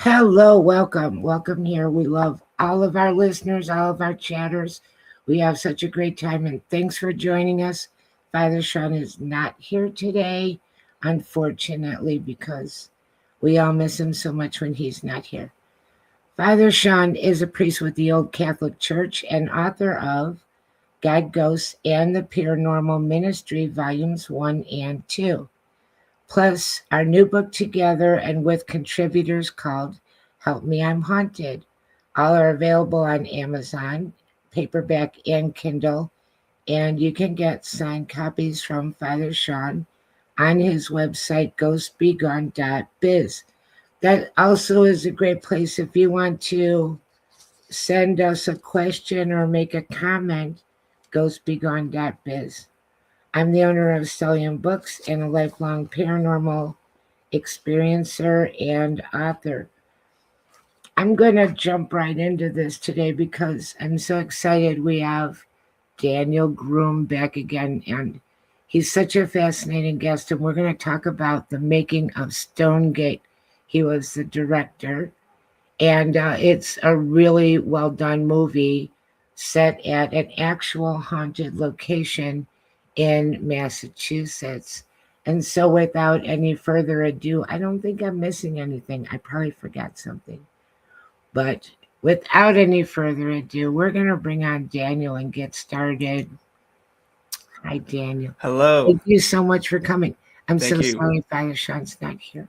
Hello, welcome here. We love all of our listeners, all of our chatters. We have such a great time, and thanks for joining us. Father Shawn is not here today, unfortunately, because we all miss him so much when he's not here. Father Shawn is a priest with the Old Catholic Church and author of God, Ghosts, and the Paranormal Ministry, Volumes 1 and 2. Plus, our new book together and with contributors called Help Me, I'm Haunted. All are available on Amazon, paperback and Kindle, and you can get signed copies from Father Shawn on his website, ghostbegone.biz. That also is a great place if you want to send us a question or make a comment, ghostbegone.biz. I'm the owner of Stellium Books and a lifelong paranormal experiencer and author. I'm going to jump right into this today because I'm so excited we have Daniel Groom back again. And he's such a fascinating guest. And we're going to talk about the making of StoneGate. He was the director. And it's a really well done movie set at an actual haunted location in Massachusetts. And so, without any further ado, I don't think I'm missing anything. I probably forgot something. But without any further ado, we're going to bring on Daniel and get started. Hi, Daniel. Hello. Thank you so much for coming. I'm Thank so you. sorry Father Shawn's not here.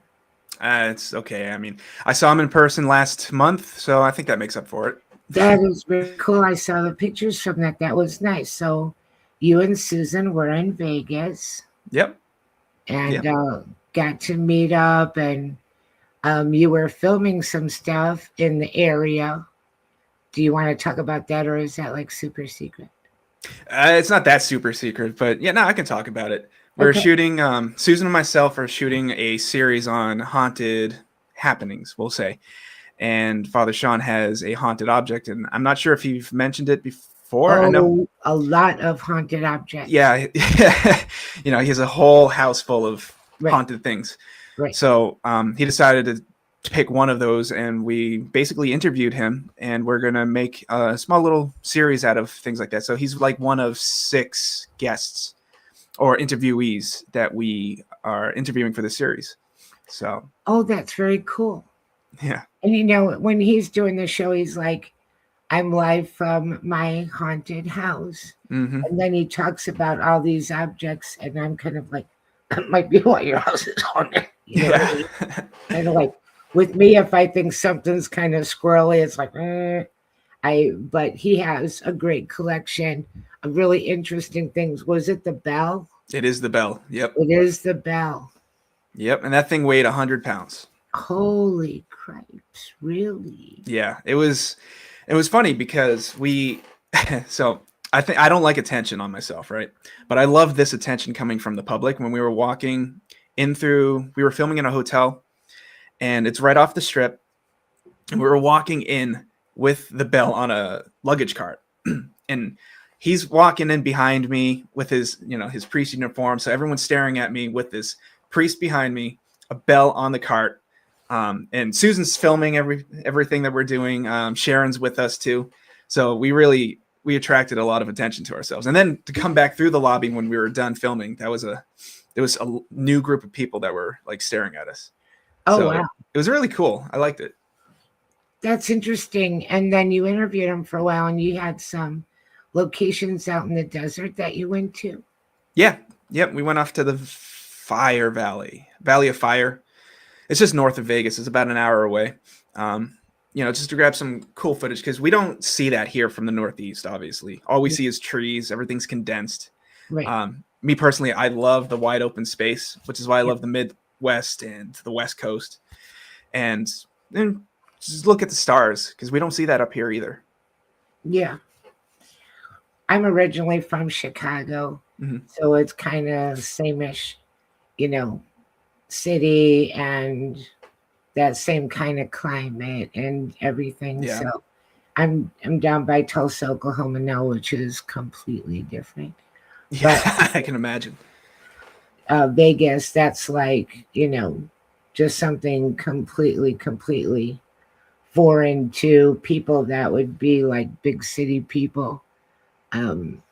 It's okay. I mean, I saw him in person last month, so I think that makes up for it. That is very cool. I saw the pictures from that. That was nice. So you and Susan were in Vegas. Yep. And got to meet up, and you were filming some stuff in the area. Do you want to talk about that, or is that like super secret? It's not that super secret, but yeah, no, I can talk about it. We're shooting, Susan and myself are shooting a series on haunted happenings, we'll say. And Father Shawn has a haunted object, and I'm not sure if you've mentioned it before. Oh, I know a lot of haunted objects. Yeah. He has a whole house full of haunted things. Right. So he decided to pick one of those, and we basically interviewed him, and we're going to make a small little series out of things like that. So he's like one of 6 guests or interviewees that we are interviewing for the series. So. Oh, that's very cool. Yeah. And when he's doing the show, he's like, I'm live from my haunted house. Mm-hmm. And then he talks about all these objects, and I'm kind of like, that might be why your house is haunted. Kind of like, with me, if I think something's kind of squirrely, it's like, but he has a great collection of really interesting things. Was it the bell? It is the bell. Yep. It is the bell. Yep. And that thing weighed 100 pounds. Holy cripes. Really? Yeah. It was funny because so I don't like attention on myself, right? But I love this attention coming from the public. When we were walking we were filming in a hotel, and it's right off the strip. And we were walking in with the bell on a luggage cart. And he's walking in behind me with his priest uniform. So everyone's staring at me with this priest behind me, a bell on the cart. And Susan's filming everything that we're doing. Sharon's with us too. So we attracted a lot of attention to ourselves. And then to come back through the lobby when we were done filming, there was a new group of people that were like staring at us. Oh, so wow. It was really cool. I liked it. That's interesting. And then you interviewed him for a while, and you had some locations out in the desert that you went to. Yeah. Yep. We went off to the Valley of Fire. It's just north of Vegas. It's about an hour away. Just to grab some cool footage, because we don't see that here from the Northeast, obviously. All we see is trees. Everything's condensed. Right. Me personally, I love the wide open space, which is why I love the Midwest and the West Coast. And then just look at the stars, because we don't see that up here either. Yeah. I'm originally from Chicago, so it's kind of same-ish, city and that same kind of climate and everything. Yeah. So I'm down by Tulsa, Oklahoma now, which is completely different. Yeah, but I can imagine. Vegas, that's like, just something completely foreign to people that would be like big city people, um,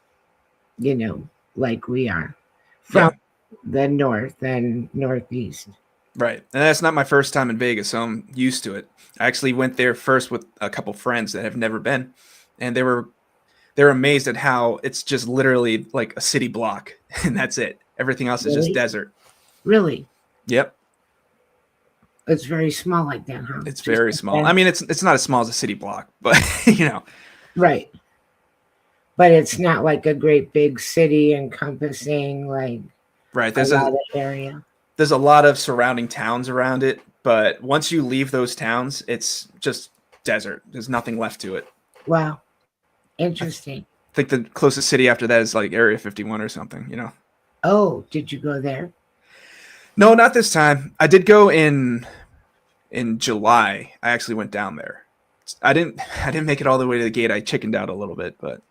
you know, like we are from Yeah. the north and northeast. Right. And that's not my first time in Vegas, so I'm used to it. I actually went there first with a couple friends that have never been, and they're amazed at how it's just literally like a city block and that's it. Everything else is just Really? desert. Really? Yep. It's very small like that, huh? It's Just very like small. I that. mean, it's not as small as a city block, but you know, Right. But it's not like a great big city encompassing like right. a lot of area. There's a lot of surrounding towns around it, but once you leave those towns, it's just desert. There's nothing left to it. Wow. I Interesting. think the closest city after that is like Area 51 or something, you know. Oh, did you go there? No, not this time. I did go in July. I actually went down there. I didn't make it all the way to the gate. I chickened out a little bit, but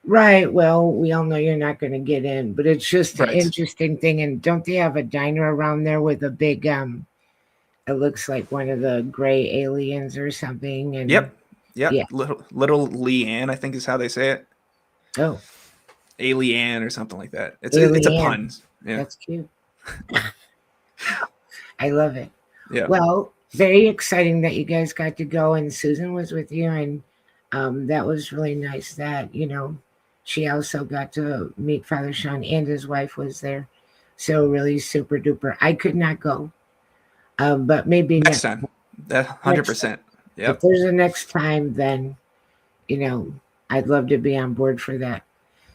Right. Well, we all know you're not going to get in, but it's just an right. interesting thing. And don't they have a diner around there with a big it looks like one of the gray aliens or something. And Yep. Yep. yeah. Little Leanne, I think is how they say it. Oh, Alien or something like that. It's a alien. pun. Yeah. That's cute. I love it. Yeah. Well, very exciting that you guys got to go and Susan was with you. And that was really nice that, she also got to meet Father Shawn and his wife was there. So really super duper. I could not go, but maybe Next time. That next time. 100%. If Yep. there's a next time, then, you know, I'd love to be on board for that.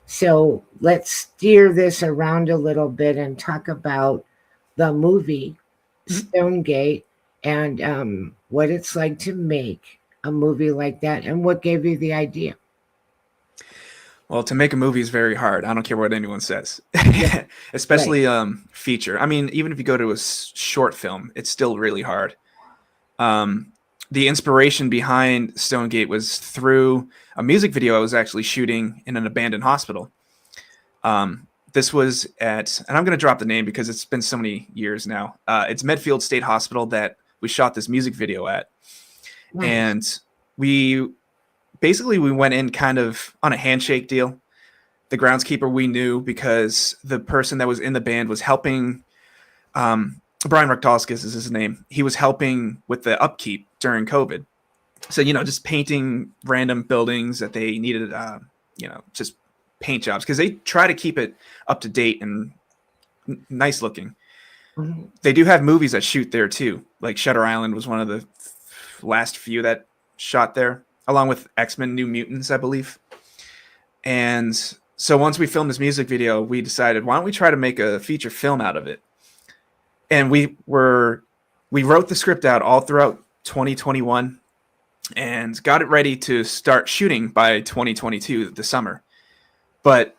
So let's steer this around a little bit and talk about the movie Mhm. StoneGate and what it's like to make a movie like that and what gave you the idea. Well, to make a movie is very hard. I don't care what anyone says, Yeah, right. especially feature. I mean, even if you go to a short film, it's still really hard. Um, the inspiration behind StoneGate was through a music video I was actually shooting in an abandoned hospital. This was at, and I'm going to drop the name because it's been so many years now. It's Medfield State Hospital that we shot this music video at, Nice. and we we went in kind of on a handshake deal. The groundskeeper we knew because the person that was in the band was helping. Brian Roktalskis is his name. He was helping with the upkeep during COVID. So, just painting random buildings that they needed, just paint jobs because they try to keep it up to date and nice looking. Mhm. They do have movies that shoot there too. Like Shutter Island was one of the last few that shot there, along with X-Men New Mutants, I believe. And so once we filmed this music video, we decided, why don't we try to make a feature film out of it? And we wrote the script out all throughout 2021 and got it ready to start shooting by 2022, the summer. But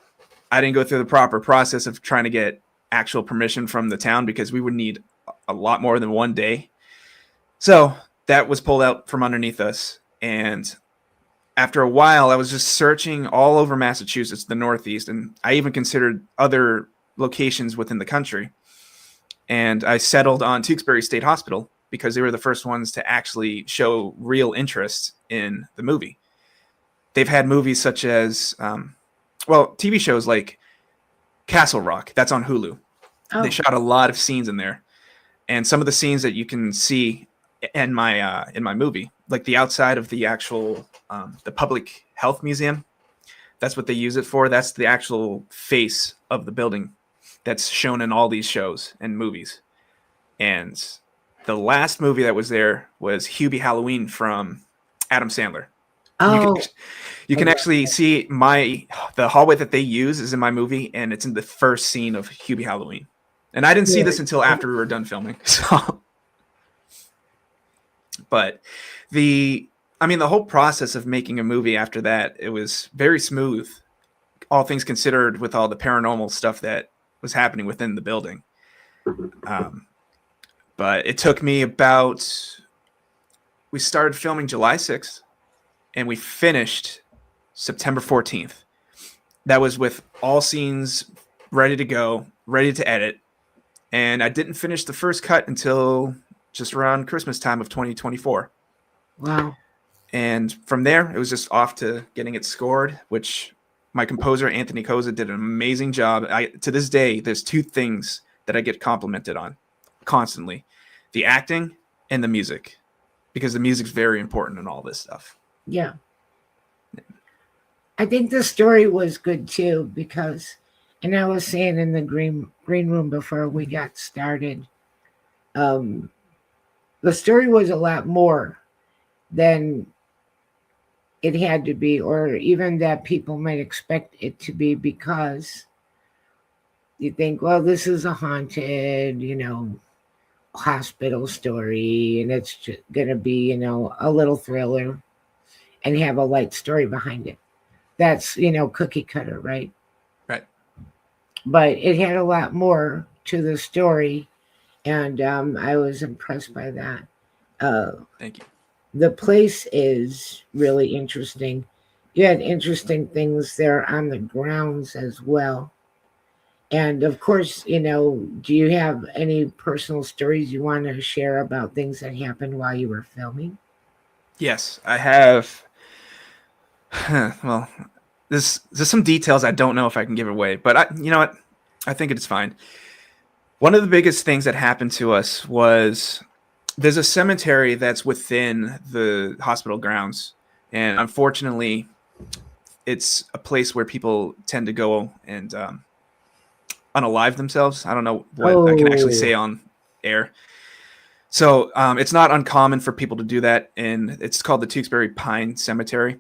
I didn't go through the proper process of trying to get actual permission from the town because we would need a lot more than one day. So that was pulled out from underneath us. And after a while, I was just searching all over Massachusetts, the Northeast, and I even considered other locations within the country. And I settled on Tewksbury State Hospital because they were the first ones to actually show real interest in the movie. They've had movies such as, TV shows like Castle Rock. That's on Hulu. They Oh, shot a lot of scenes in there, and some of the scenes that you can see in my movie, like the outside of the actual the public health museum. That's what they use it for. That's the actual face of the building that's shown in all these shows and movies. And the last movie that was there was Hubie Halloween from Adam Sandler. You can oh, you I can love actually see the hallway that they use is in my movie, and it's in the first scene of Hubie Halloween. And I didn't see this very until cool. after we were done filming. So, but the whole process of making a movie after that, it was very smooth, all things considered, with all the paranormal stuff that was happening within the building. Um, but it took me we started filming July 6th and we finished September 14th. That was with all scenes ready to go, ready to edit. And I didn't finish the first cut until just around Christmas time of 2024. Wow. And from there, it was just off to getting it scored, which my composer, Anthony Koza, did an amazing job. To this day, there's two things that I get complimented on constantly: the acting and the music, because the music's very important in all this stuff. Yeah. I think the story was good too because, and I was saying in the green room before we got started, um, the story was a lot more than it had to be, or even that people might expect it to be, because you think, well, this is a haunted, hospital story, and it's just gonna be, a little thriller and have a light story behind it. That's cookie cutter, right? Right. But it had a lot more to the story, and I was impressed by that. Thank you. The place is really interesting. You had interesting things there on the grounds as well. And of course, do you have any personal stories you want to share about things that happened while you were filming? Yes, I have. Well, there's some details I don't know if I can give away, but you know what? I think it's fine. One of the biggest things that happened to us was there's a cemetery that's within the hospital grounds, and unfortunately, it's a place where people tend to go and unalive themselves. I don't know what I can actually say Oh, on air. So it's not uncommon for people to do that, and it's called the Tewksbury Pine Cemetery.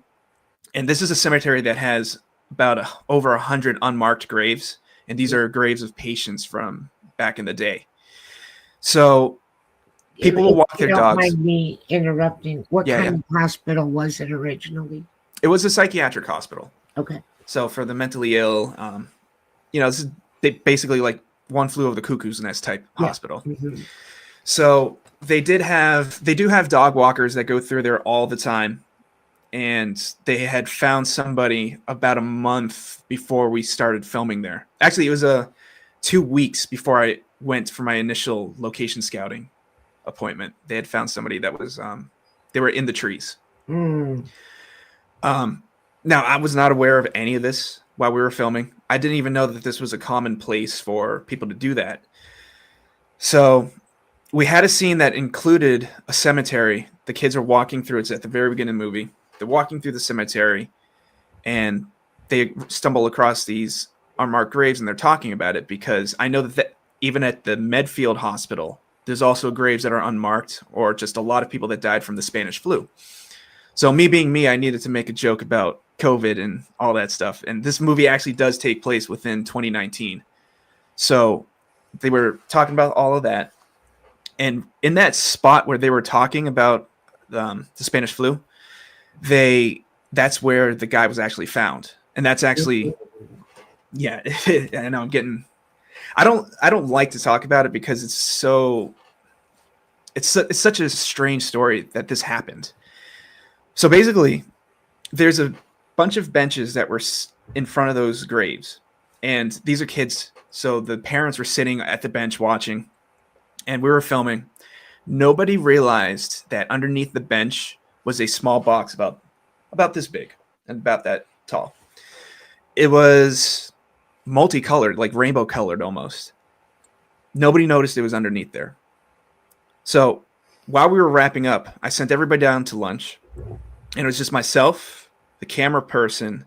And this is a cemetery that has about over 100 unmarked graves, and these are graves of patients from back in the day. So people will if walk you their don't dogs. mind me interrupting, what Yeah, kind yeah. of hospital was it originally? It was a psychiatric hospital. Okay. So for the mentally ill, this is basically like One Flew Over the Cuckoo's Nest type Yeah. hospital. Hmm. So they do have dog walkers that go through there all the time. And they had found somebody about a month before we started filming there. Actually, it was 2 weeks before I went for my initial location scouting appointment. They had found somebody that was they were in the trees. Mm. Um, Now I was not aware of any of this while we were filming. I didn't even know that this was a common place for people to do that. So we had a scene that included a cemetery. The kids are walking through. It's at the very beginning of the movie. They're walking through the cemetery, and they stumble across these unmarked graves, and they're talking about it because I know that even at the Medfield Hospital, there's also graves that are unmarked, or just a lot of people that died from the Spanish flu. So me being me, I needed to make a joke about COVID and all that stuff. And this movie actually does take place within 2019. So they were talking about all of that. And in that spot where they were talking about the Spanish flu, that's where the guy was actually found. And that's actually, yeah, I know I don't like to talk about it because it's such a strange story that this happened. So basically, there's a bunch of benches that were in front of those graves, and these are kids. So the parents were sitting at the bench watching, and we were filming. Nobody realized that underneath the bench was a small box about this big and about that tall. It was multicolored, like rainbow colored almost. Nobody noticed it was underneath there. So while we were wrapping up, I sent everybody down to lunch, and it was just myself, the camera person,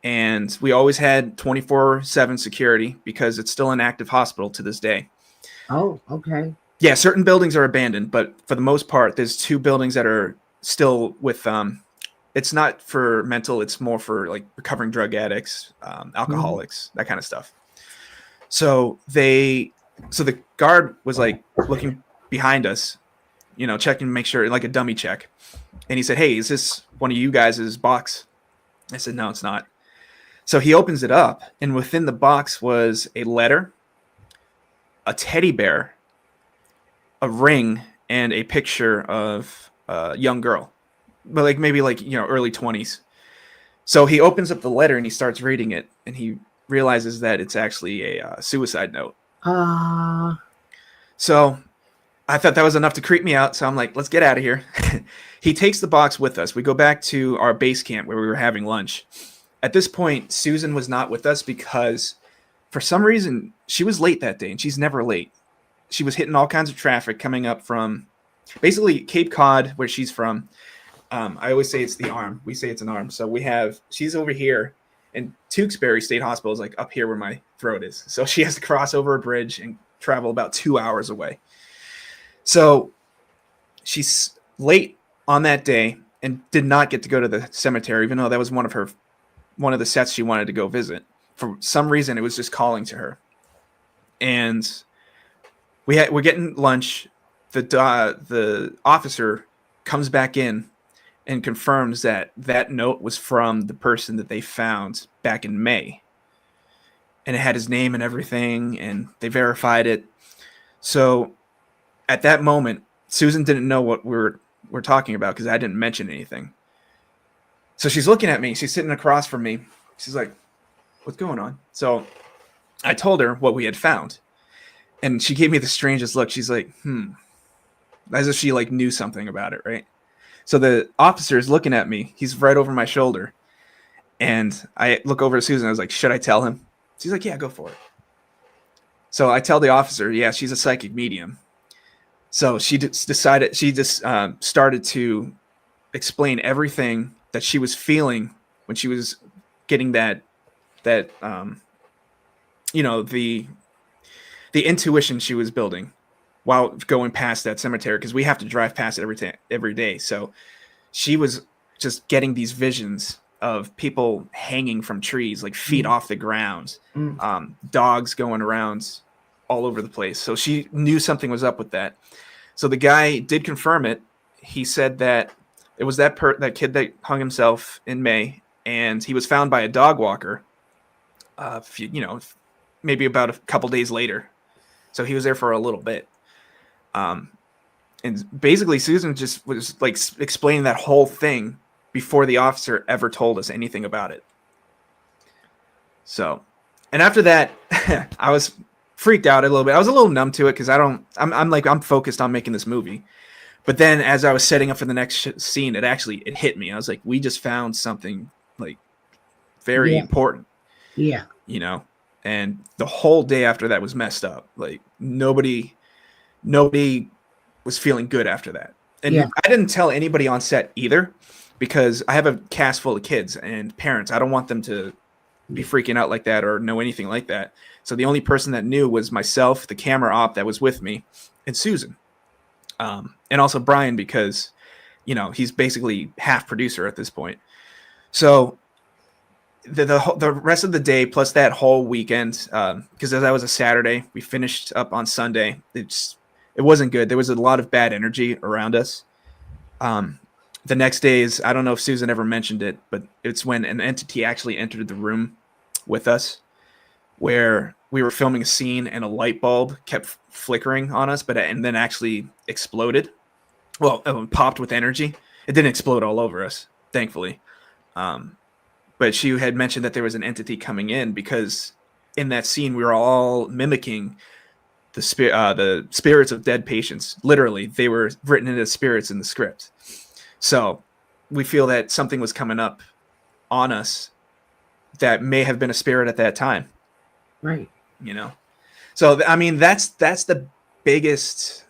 and we always had 24/7 security because it's still an active hospital to this day. Oh, okay. Yeah, certain buildings are abandoned, but for the most part, there's two buildings that are still with it's not for mental, it's more for like recovering drug addicts, Mhm. alcoholics, that kind of stuff. So the guard was like looking behind us, checking to make sure, like a dummy check. And he said, "Hey, is this one of you guys' box?" I said, "No, it's not." So he opens it up, and within the box was a letter, a teddy bear, a ring, and a picture of a young girl, but like maybe like early 20s. So he opens up the letter and he starts reading it, and he realizes that it's actually a suicide note. Uh, So I thought that was enough to creep me out, so I'm like, let's get out of here. He takes the box with us. We go back to our base camp where we were having lunch. At this point, Susan was not with us because for some reason she was late that day, and she's never late. She was hitting all kinds of traffic coming up from basically Cape Cod, where she's from. I always say it's the arm. We say it's an arm. So she's over here, and Tewksbury State Hospital is like up here where my throat is. So she has to cross over a bridge and travel about 2 hours away. So she's late on that day and did not get to go to the cemetery, even though that was one of the sets she wanted to go visit. For some reason, it was just calling to her. And we're getting lunch. The officer comes back in and confirms that note was from the person that they found back in May. And it had his name and everything, and they verified it. So at that moment, Susan didn't know what we're talking about because I didn't mention anything. So she's looking at me. She's sitting across from me. She's like, what's going on? So I told her what we had found. And she gave me the strangest look. She's like, as if she like knew something about it, right? So the officer is looking at me. He's right over my shoulder. And I look over at Susan. I was like, should I tell him? She's like, yeah, go for it. So I tell the officer, yeah, she's a psychic medium. So she decided, she just started to explain everything that she was feeling when she was getting that the intuition she was building while going past that cemetery, because we have to drive past it every day. So she was just getting these visions of people hanging from trees, like feet off the ground, dogs going around all over the place. So she knew something was up with that. So the guy did confirm it. He said that it was that kid that hung himself in May, and he was found by a dog walker, maybe about a couple days later. So he was there for a little bit. And basically Susan just was like explaining that whole thing before the officer ever told us anything about it. So, and after that, I was freaked out a little bit. I was a little numb to it because I'm focused on making this movie. But then as I was setting up for the next scene, it hit me. I was like, we just found something like very important. Yeah. And the whole day after that was messed up. Like nobody was feeling good after that. And I didn't tell anybody on set either, because I have a cast full of kids and parents. I don't want them to be freaking out like that or know anything like that. So the only person that knew was myself, the camera op that was with me, and Susan. And also Brian, because, he's basically half producer at this point. So the rest of the day, plus that whole weekend, because that was a Saturday, we finished up on Sunday. It wasn't good. There was a lot of bad energy around us. The next days, I don't know if Susan ever mentioned it, but it's when an entity actually entered the room with us, where we were filming a scene and a light bulb kept flickering on us, and then actually exploded. Well, it popped with energy. It didn't explode all over us, thankfully. But she had mentioned that there was an entity coming in, because in that scene we were all mimicking the spirits of dead patients. Literally, they were written into spirits in the script. So we feel that something was coming up on us that may have been a spirit at that time. Right. So I mean, that's the biggest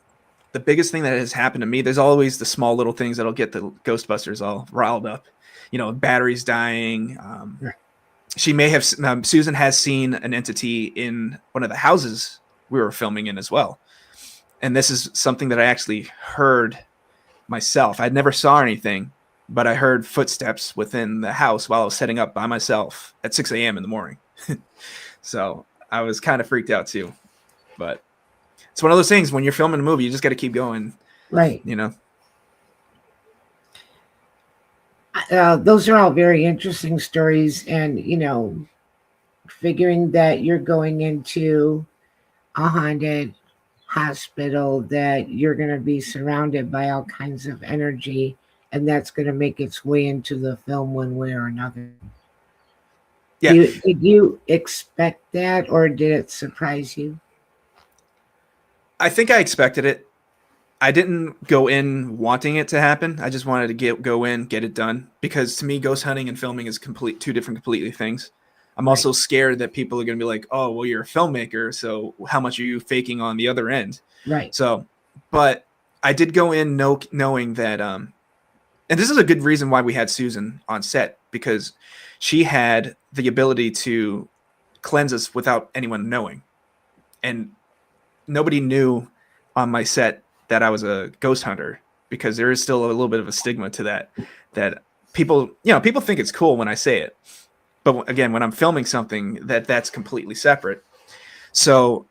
thing that has happened to me. There's always the small little things that'll get the Ghostbusters all riled up. Batteries dying. She may have, Susan has seen an entity in one of the houses we were filming in as well. And this is something that I actually heard myself. I never saw anything, but I heard footsteps within the house while I was setting up by myself at 6 a.m. in the morning. So I was kind of freaked out too. But it's one of those things, when you're filming a movie, you just got to keep going. Right. Those are all very interesting stories. And, figuring that you're going into a haunted hospital, that you're going to be surrounded by all kinds of energy, and that's going to make its way into the film one way or another. Yeah. Did you expect that, or did it surprise you? I think I expected it. I didn't go in wanting it to happen. I just wanted to go in, get it done. Because to me, ghost hunting and filming is two different completely things. I'm Right. also scared that people are going to be like, oh, well, you're a filmmaker, so how much are you faking on the other end? Right. So, but I did go in knowing that, and this is a good reason why we had Susan on set, because she had the ability to cleanse us without anyone knowing. And nobody knew on my set that I was a ghost hunter, because there is still a little bit of a stigma to that people, people think it's cool when I say it. But again, when I'm filming something, that's completely separate. So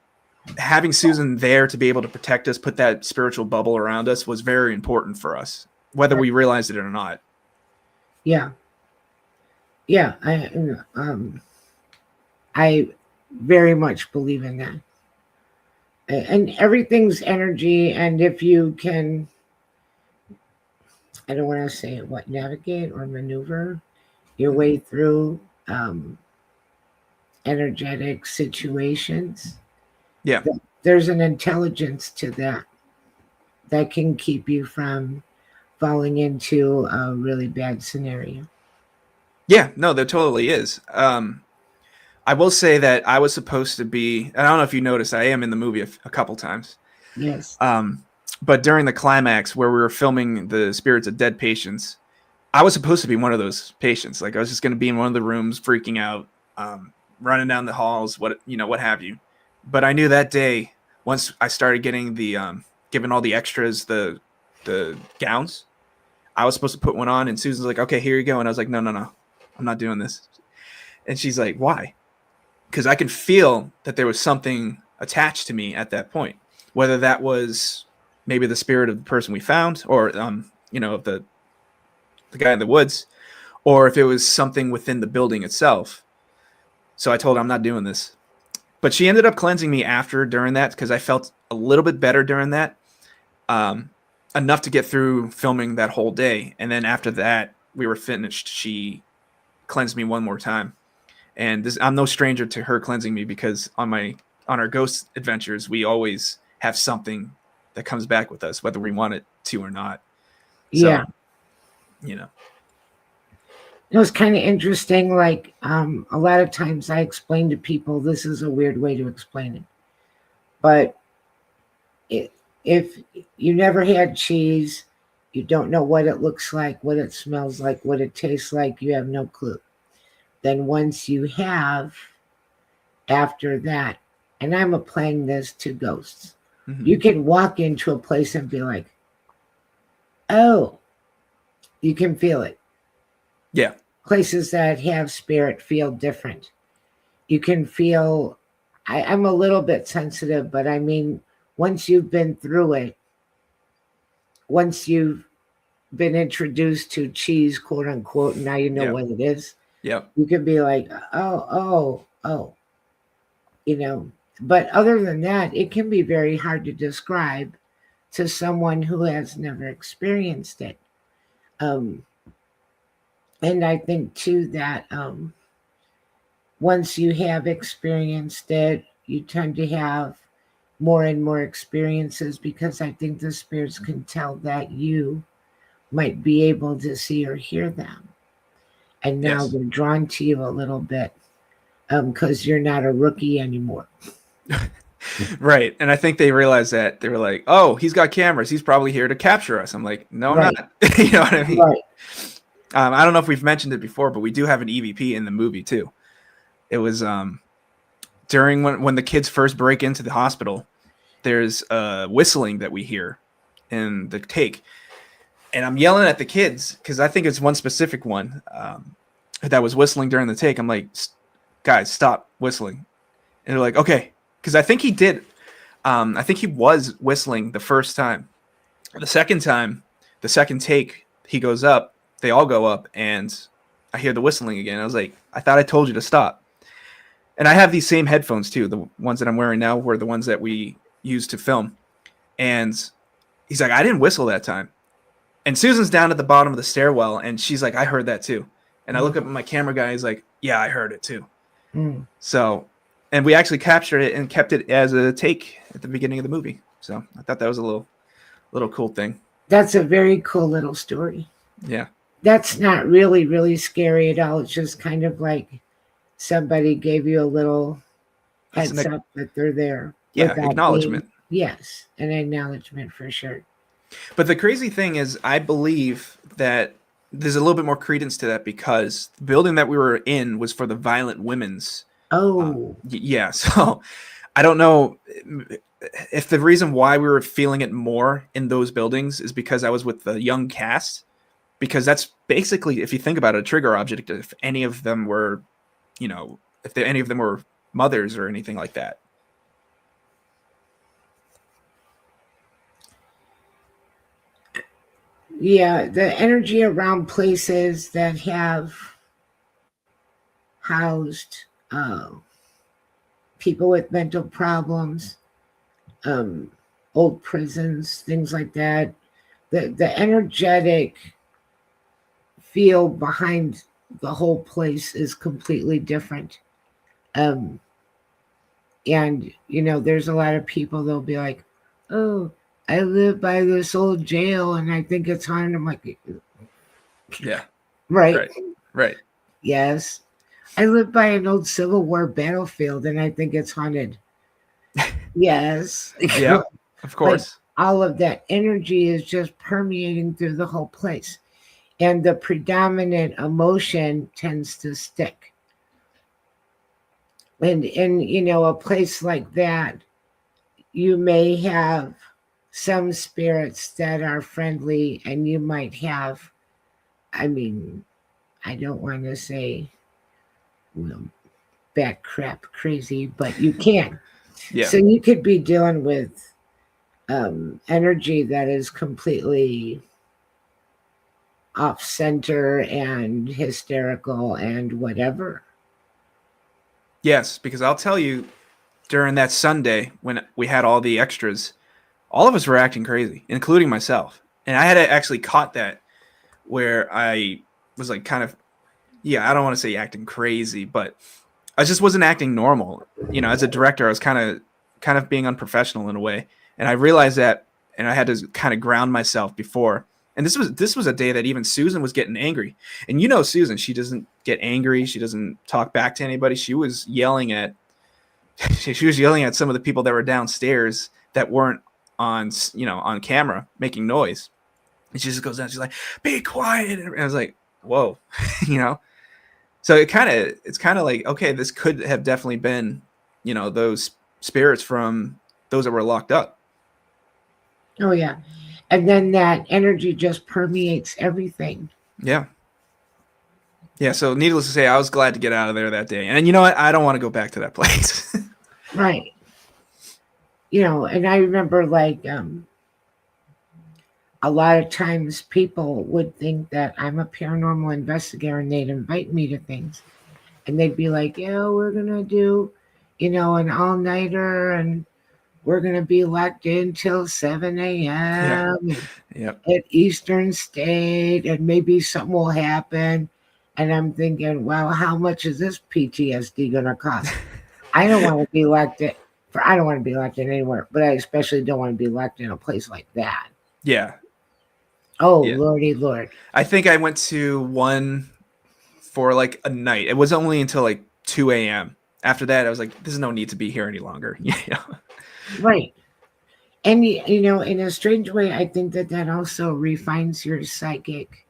having Susan there to be able to protect us, put that spiritual bubble around us, was very important for us, whether Right. we realized it or not. Yeah. Yeah. I very much believe in that. And everything's energy. And if you can, I don't want to say what, navigate or maneuver your way through energetic situations, Yeah. there's an intelligence to that can keep you from falling into a really bad scenario. Yeah, no, there totally is. I will say that I was supposed to be, I don't know if you noticed, I am in the movie a couple times. Yes. Um, but during the climax where we were filming the spirits of dead patients, I was supposed to be one of those patients. Like, I was just going to be in one of the rooms, freaking out, running down the halls, what have you. But I knew that day, once I started getting given all the extras, the gowns, I was supposed to put one on, and Susan's like, "Okay, here you go," and I was like, "No, no, no, I'm not doing this." And she's like, "Why?" Because I can feel that there was something attached to me at that point, whether that was maybe the spirit of the person we found, or of the guy in the woods, or if it was something within the building itself. So I told her I'm not doing this. But she ended up cleansing me during that, because I felt a little bit better during that, um, enough to get through filming that whole day. And then after that, we were finished. She cleansed me one more time, and I'm no stranger to her cleansing me, because on our ghost adventures, we always have something that comes back with us, whether we want it to or not. Yeah. So, you know, It was kind of interesting. Like, a lot of times I explain to people, this is a weird way to explain it, but it, if you never had cheese, you don't know what it looks like, what it smells like, what it tastes like, you have no clue. Then once you have, after that, and I'm applying this to ghosts, you can walk into a place and be like, oh, you can feel it. Yeah. Places that have spirit feel different. You can feel, I'm a little bit sensitive, but I mean, once you've been through it, once you've been introduced to cheese, quote unquote, and now you know Yeah. what it is, Yeah. you can be like, oh, you know. But other than that, it can be very hard to describe to someone who has never experienced it. Um, and I think too that once you have experienced it, you tend to have more and more experiences, because I think the spirits can tell that you might be able to see or hear them. And now Yes. they're drawn to you a little bit, because you're not a rookie anymore. Right. And I think they realized that. They were like, "Oh, he's got cameras. He's probably here to capture us." I'm like, "No, I'm Right, not." You know what I mean? right. I don't know if we've mentioned it before, but we do have an EVP in the movie too. It was during when the kids first break into the hospital. There's whistling that we hear in the take, and I'm yelling at the kids, because I think it's one specific one that was whistling during the take. I'm like, "Guys, stop whistling!" And they're like, "Okay," because I think he did. I think he was whistling the first time. The second time, the second take, he goes up. They all go up, and I hear the whistling again. I was like, "I thought I told you to stop." And I have these same headphones too. The ones that I'm wearing now were the ones that we used to film. And he's like, "I didn't whistle that time." And Susan's down at the bottom of the stairwell, and she's like, "I heard that too." And I look up at my camera guy. He's like, "Yeah, I heard it too." Mm. So, and we actually captured it and kept it as a take at the beginning of the movie. So I thought that was a little cool thing. That's a very cool little story. Yeah. That's not really, really scary at all. It's just kind of like somebody gave you a little It's heads up that they're there yeah, without being, acknowledgement. yes, an acknowledgement for sure. But the crazy thing is, I believe that there's a little bit more credence to that because the building that we were in was for the Violent Women's. Oh, Yeah, so I don't know if the reason why we were feeling it more in those buildings is because I was with the young cast. Because that's basically, if you think about it, a trigger object. If any of them were, if any of them were mothers or anything like that. yeah, the energy around places that have housed people with mental problems, um, old prisons, things like that. The energetic feel behind the whole place is completely different. Um, and there's a lot of people they'll be like, "Oh, I live by this old jail, and I think it's haunted." I'm like, Yeah. right, Right. yes. I live by an old Civil War battlefield, and I think it's haunted. Yes. Yeah. Of But course. all of that energy is just permeating through the whole place. And the predominant emotion tends to stick. And in a place like that, you may have some spirits that are friendly, and you might have, I mean, I don't want to say, well, bat crap crazy, but you can. Yeah. So you could be dealing with energy that is completely off center and hysterical and whatever. Yes, because I'll tell you, during that Sunday when we had all the extras, all of us were acting crazy, including myself. And I had actually caught that where I was like kind of, yeah, I don't want to say acting crazy, but I just wasn't acting normal. As a director, I was kind of being unprofessional in a way. And I realized that, and I had to kind of ground myself before. And this was a day that even Susan was getting angry. And Susan, she doesn't get angry. She doesn't talk back to anybody. She was yelling at some of the people that were downstairs that weren't on camera making noise. And she just goes down. She's like, "Be quiet!" And I was like, "Whoa," you know. So it's kind of like, okay, this could have definitely been, those spirits from those that were locked up. Oh, yeah. And then that energy just permeates everything. Yeah. Yeah. So needless to say, I was glad to get out of there that day. And you know what? I don't want to go back to that place. Right. And I remember like a lot of times people would think that I'm a paranormal investigator and they'd invite me to things. And they'd be like, "Yeah, we're going to do, an all nighter, and we're going to be locked in till 7 Yeah. a.m. Yep. at Eastern State, and maybe something will happen." And I'm thinking, "Wow, how much is this PTSD going to cost?" I don't want to be locked in. I don't want to be locked in anywhere, but I especially don't want to be locked in a place like that. Yeah. Oh, Yeah. Lordy Lord. I think I went to one for like a night. It was only until like 2 a.m. After that, I was like, "There's no need to be here any longer." Right. And, in a strange way, I think that also refines your psychic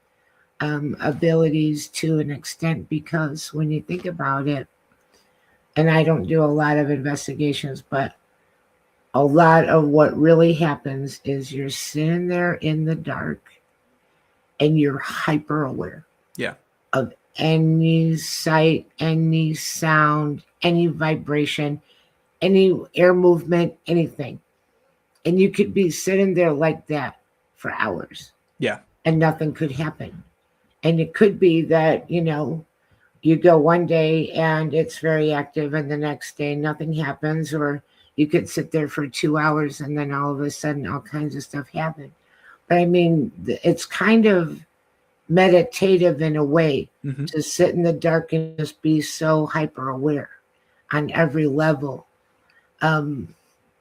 abilities to an extent, because when you think about it, and I don't do a lot of investigations, but a lot of what really happens is you're sitting there in the dark and you're hyper aware Yeah. of any sight, any sound, any vibration, any air movement, anything. And you could be sitting there like that for hours Yeah. and nothing could happen. And it could be that, you go one day and it's very active, and the next day nothing happens, or you could sit there for 2 hours and then all of a sudden all kinds of stuff happen. But I mean, it's kind of meditative in a way Mm-hmm. to sit in the dark and just be so hyper aware on every level. And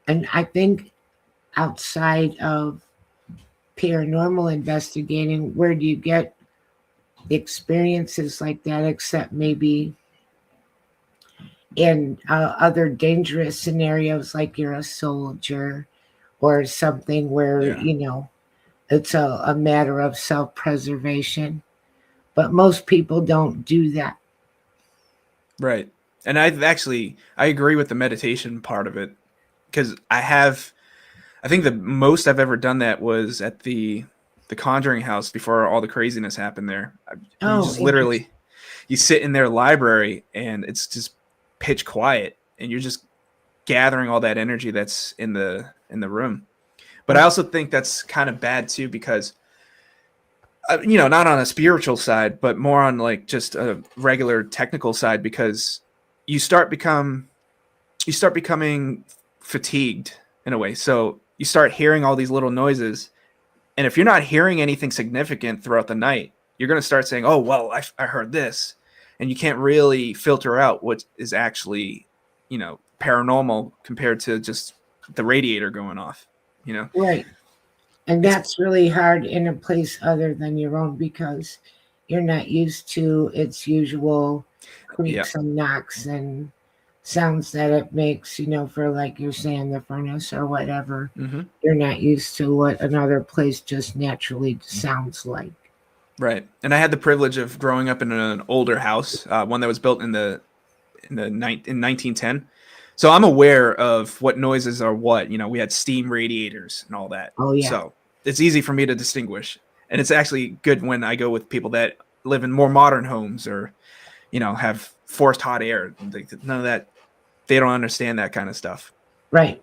I think outside of paranormal investigating, where do you get experiences like that, except maybe in other dangerous scenarios, like you're a soldier or something where, Yeah. you know, it's a matter of self preservation. But most people don't do that. Right. And I agree with the meditation part of it, because I think the most I've ever done that was at the Conjuring house before all the craziness happened there. You Oh, just interesting. literally you sit in their library and it's just pitch quiet and you're just gathering all that energy that's in the room. But I Right. also think that's kind of bad too, because not on a spiritual side, but more on like just a regular technical side, because you start become you start becoming fatigued in a way. So you start hearing all these little noises, and if you're not hearing anything significant throughout the night, you're going to start saying, "Oh, well, I heard this," and you can't really filter out what is actually, paranormal compared to just the radiator going off. You know, Right. And it's that's really hard in a place other than your own because you're not used to its usual yeah, creaks and knocks and sounds that it makes, you know, for like you're saying the furnace or whatever. hmm You're not used to what another place just naturally sounds like. right. And I had the privilege of growing up in an older house, one that was built in 1910. So I'm aware of what noises are what. We had steam radiators and all that. Oh, yeah. So it's easy for me to distinguish. And it's actually good when I go with people that live in more modern homes or, have forced hot air. None of that. They don't understand that kind of stuff. Right.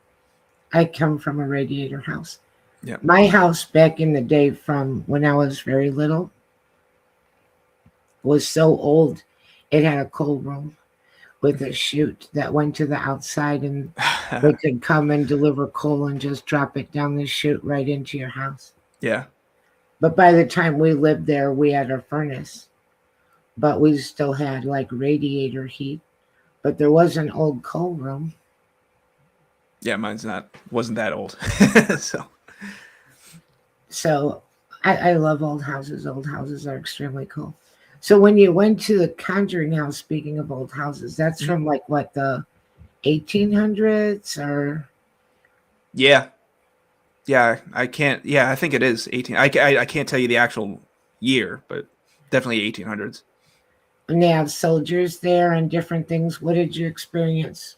I come from a radiator house. Yeah. My house back in the day from when I was very little was so old, it had a cold room with a chute that went to the outside, and they could come and deliver coal and just drop it down the chute right into your house. yeah. But by the time we lived there, we had a furnace, but we still had like radiator heat. But there was an old coal room. Yeah. Mine's wasn't that old. So, So I love old houses. Old houses are extremely cool. So when you went to the Conjuring house, speaking of old houses, that's mhm. from like what, the 1800s or Yeah. Yeah. I can't. Yeah. I think it is 18. I can't tell you the actual year, but definitely 1800s. and they have soldiers there and different things. What did you experience?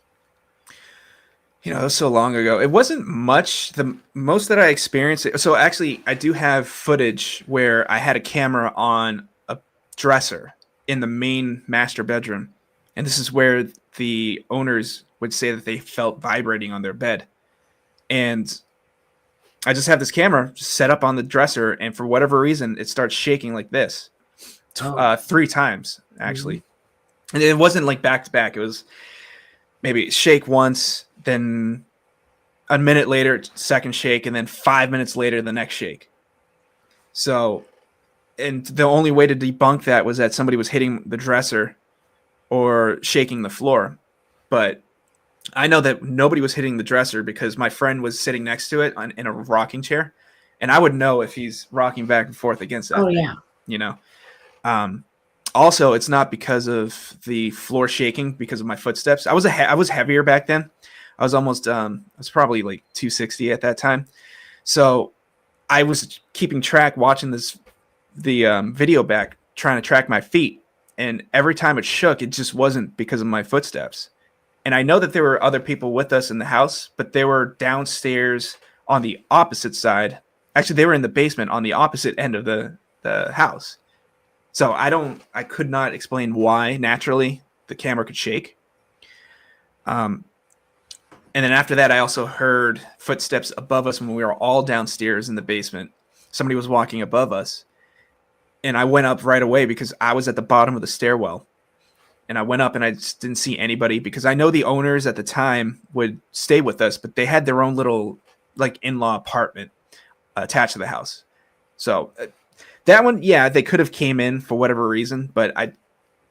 It was so long ago. It wasn't much. The most that I experienced. So actually, I do have footage where I had a camera on a dresser in the main master bedroom, and this is where the owners would say that they felt vibrating on their bed. And I just have this camera just set up on the dresser, and for whatever reason, it starts shaking like this, Oh, 3 times mhm. actually, and it wasn't like back to back. It was maybe shake once, then a minute later, second shake, and then 5 minutes later, the next shake. So, and the only way to debunk that was that somebody was hitting the dresser or shaking the floor. But I know that nobody was hitting the dresser because my friend was sitting next to it in a rocking chair, and I would know if he's rocking back and forth against Oh that thing. yeah, You know. Um, Also, it's not because of the floor shaking because of my footsteps. I was heavier back then. I was probably like 260 at that time. So I was keeping track, watching the video back, trying to track my feet. And every time it shook, it just wasn't because of my footsteps. And I know that there were other people with us in the house, but they were downstairs on the opposite side. Actually, they were in the basement on the opposite end of the house. So I could not explain why naturally the camera could shake. Um, and then after that, I also heard footsteps above us when we were all downstairs in the basement. Somebody was walking above us, and I went up right away because I was at the bottom of the stairwell. And I went up and I just didn't see anybody because I know the owners at the time would stay with us, but they had their own little like in-law apartment attached to the house. So that one, yeah, they could have came in for whatever reason, but I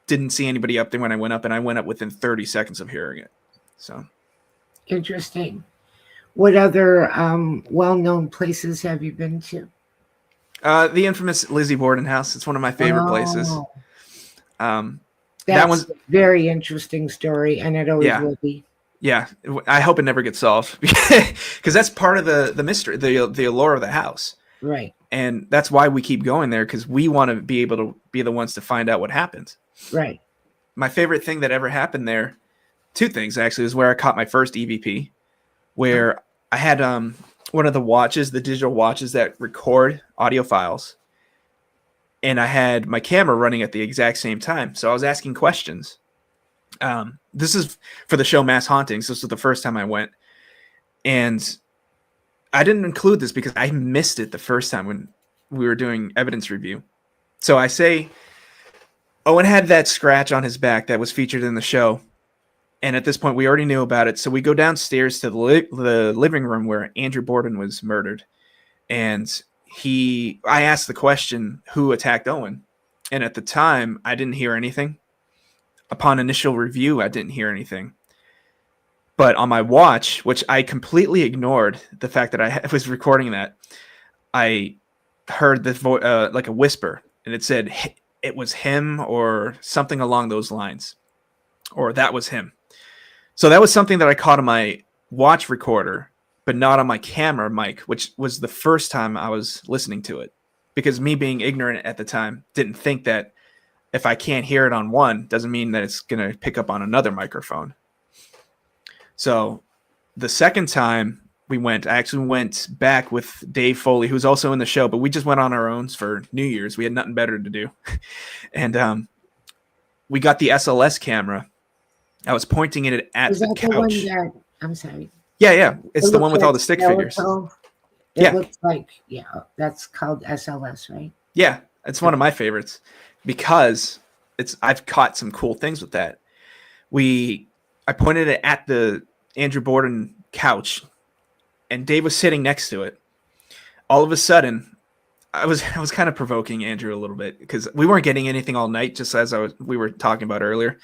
didn't see anybody up there when I went up, and I went up within 30 seconds of hearing it. So interesting. What other well-known places have you been to? The infamous Lizzie Borden house. It's one of my favorite places. Oh, Um, that that's one's a very interesting story, and it always yeah, will be. yeah. I hope it never gets solved because that's part of the mystery, the allure of the house, Right, and that's why we keep going there because we want to be able to be the ones to find out what happened. right. My favorite thing that ever happened there, two things actually, is where I caught my first EVP, Oh, where I had one of the watches, the digital watches that record audio files, and I had my camera running at the exact same time. So I was asking questions. This is for the show Mass Hauntings. This was the first time I went, and I didn't include this because I missed it the first time when we were doing evidence review. So I say Owen had that scratch on his back that was featured in the show, and at this point we already knew about it. So we go downstairs to the living room where Andrew Borden was murdered, and I asked the question, who attacked Owen? And at the time I didn't hear anything. Upon initial review, I didn't hear anything. But on my watch, which I completely ignored the fact that I was recording that, I heard like a whisper, and it said it was him or something along those lines, or that was him. So that was something that I caught on my watch recorder, but not on my camera mic, which was the first time I was listening to it. Because me being ignorant at the time, didn't think that if I can't hear it on one, doesn't mean that it's going to pick up on another microphone. So the second time we went, I actually went back with Dave Foley, who's also in the show, but we just went on our own for New Year's. We had nothing better to do. And we got the SLS camera. I was pointing it at is the that the one couch. that? I'm sorry. Yeah. It It's the looks one with all like the stick figures. skeletal. It Yeah. looks like, yeah, that's called SLS, right? Yeah. It's one of my favorites because I've caught some cool things with that. I pointed it at the Andrew Borden couch, and Dave was sitting next to it. All of a sudden, I was kind of provoking Andrew a little bit because we weren't getting anything all night, just as we were talking about earlier.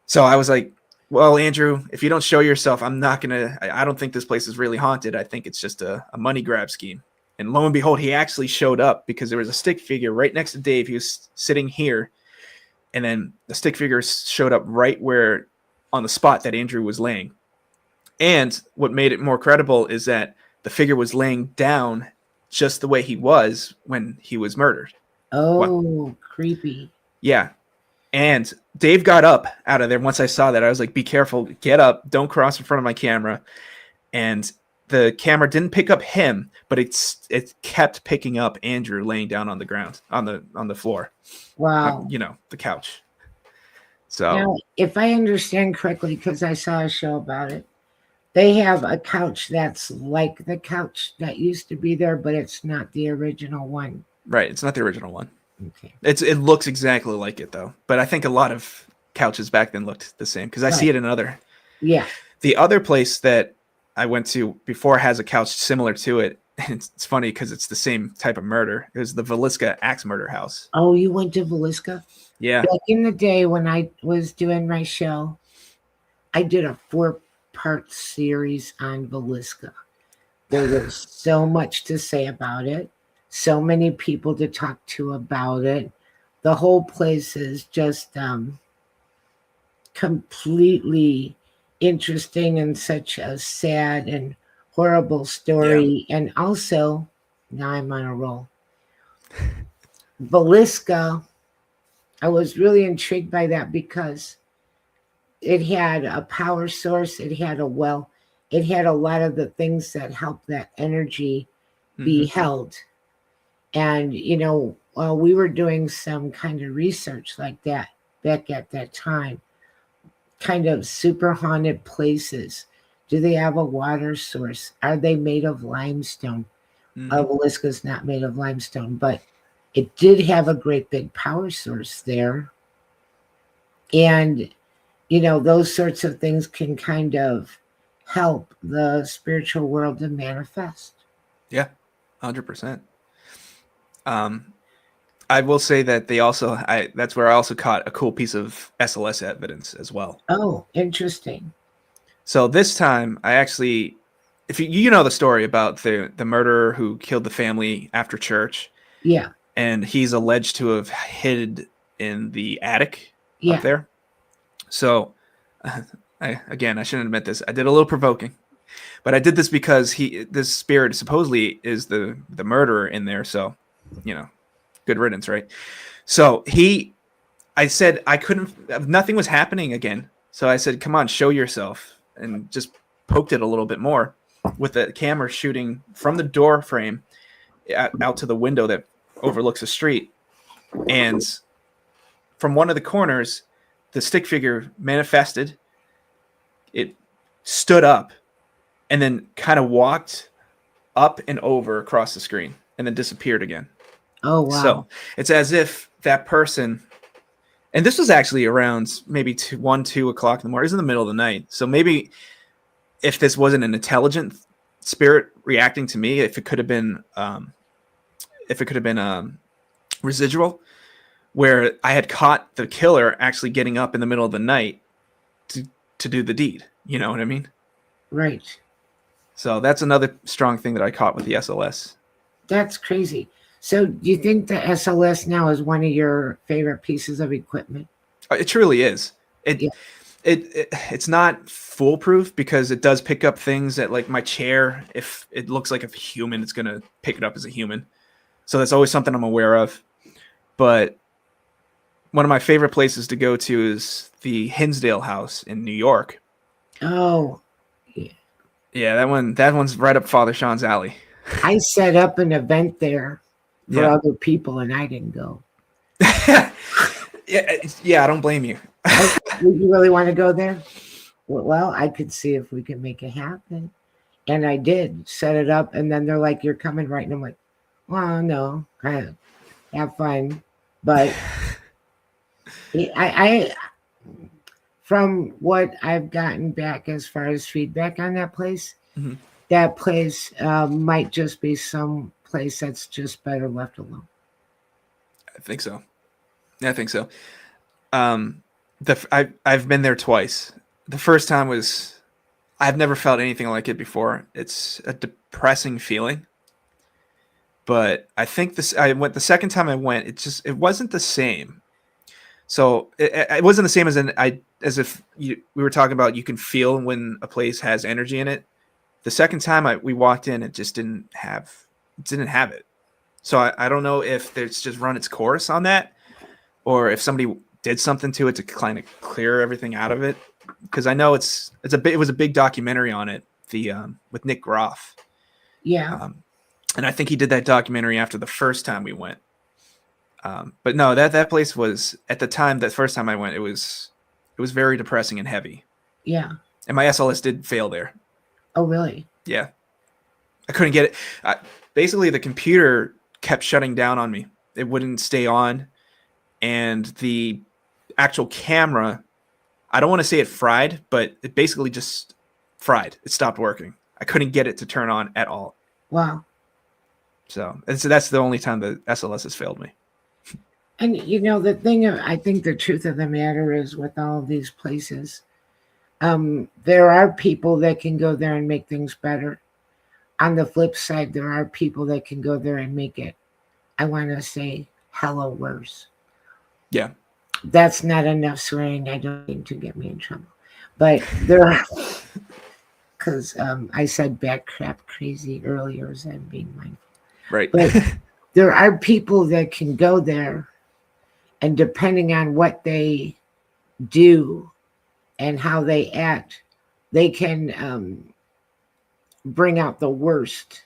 So I was like, well, Andrew, if you don't show yourself, I don't think this place is really haunted. I think it's just a money grab scheme. And lo and behold, he actually showed up because there was a stick figure right next to Dave. He was sitting here, and then the stick figure showed up right where on the spot that Andrew was laying. And what made it more credible is that the figure was laying down just the way he was when he was murdered. Oh, creepy. Yeah. And Dave got up out of there. Once I saw that, I was like, be careful, get up, don't cross in front of my camera. And the camera didn't pick up him, but it kept picking up Andrew laying down on the ground, on the floor. Wow. The couch. So Now, if I understand correctly, because I saw a show about it, they have a couch that's like the couch that used to be there, but it's not the original one. right, it's not the original one. Okay. It looks exactly like it though, but I think a lot of couches back then looked the same because I see it in other. Yeah. The other place that I went to before has a couch similar to it. And it's funny because it's the same type of murder. It was the Velisca axe murder house. Oh, you went to Velisca? Yeah. Back in the day when I was doing my show, I did a 4-part series on Velisca. There was so much to say about it, so many people to talk to about it. The whole place is just completely interesting and such a sad and horrible story. Yeah. And also, now I'm on a roll. Velisca, I was really intrigued by that because it had a power source, it had a well, it had a lot of the things that help that energy be held. And, while we were doing some kind of research like that back at that time, kind of super haunted places. Do they have a water source? Are they made of limestone? Velisca's not made of limestone, but it did have a great big power source there. And, those sorts of things can kind of help the spiritual world to manifest. Yeah, 100%. I will say that that's where I also caught a cool piece of SLS evidence as well. Oh, interesting. So this time I actually if you know the story about the murderer who killed the family after church, Yeah. and he's alleged to have hid in the attic up Yeah. there. So, I shouldn't admit this. I did a little provoking, but I did this because this spirit supposedly is the murderer in there. So, good riddance, right? So I said I couldn't. Nothing was happening again. So I said, "Come on, show yourself," and just poked it a little bit more with the camera shooting from the door frame out to the window that overlooks the street, and from one of the corners, the stick figure manifested. It stood up and then kind of walked up and over across the screen and then disappeared again. Oh, wow. So it's as if that person, and this was actually around maybe 2 o'clock in the morning. It was in the middle of the night. So maybe if this wasn't an intelligent spirit reacting to me, if it could have been residual, where I had caught the killer actually getting up in the middle of the night to do the deed. You know what I mean? Right. So that's another strong thing that I caught with the SLS. That's crazy. So do you think the SLS now is one of your favorite pieces of equipment? It truly is. It's not foolproof because it does pick up things that, like my chair, if it looks like a human, it's going to pick it up as a human. So that's always something I'm aware of. But one of my favorite places to go to is the Hinsdale House in New York. Oh, yeah, that one's right up Father Shawn's alley. I set up an event there for other people, and I didn't go. Yeah, I don't blame you. You really want to go there? Well, I could see if we can make it happen. And I did set it up, and then they're like, "You're coming, right?" And I'm like, "Well, no, I have fun." But I from what I've gotten back as far as feedback on that place, mm-hmm. that place might just be some place that's just better left alone. I think so. I've been there twice. The first time was, I've never felt anything like it before. It's a depressing feeling. But I think the second time I went, it wasn't the same. So it wasn't the same as if we were talking about you can feel when a place has energy in it. The second time we walked in, it just didn't have it. So I don't know if it's just run its course on that, or if somebody did something to it to kind of clear everything out of it. Because I know it was a big documentary on it, with Nick Groff. Yeah. And I think he did that documentary after the first time we went. But no, that place was, at the time, that first time I went, it was very depressing and heavy. Yeah. And my SLS did fail there. Oh, really? Yeah. I couldn't get it. Basically, the computer kept shutting down on me. It wouldn't stay on. And the actual camera, I don't want to say it fried, but it basically just fried. It stopped working. I couldn't get it to turn on at all. Wow. So that's the only time the SLS has failed me. And the thing, I think the truth of the matter is, with all of these places, there are people that can go there and make things better. On the flip side, there are people that can go there and make it, I want to say, hella worse. Yeah. That's not enough swearing. I don't think to get me in trouble. But there are, because I said bad crap crazy earlier, as I'm being mindful. Right. But there are people that can go there, and depending on what they do and how they act, they can bring out the worst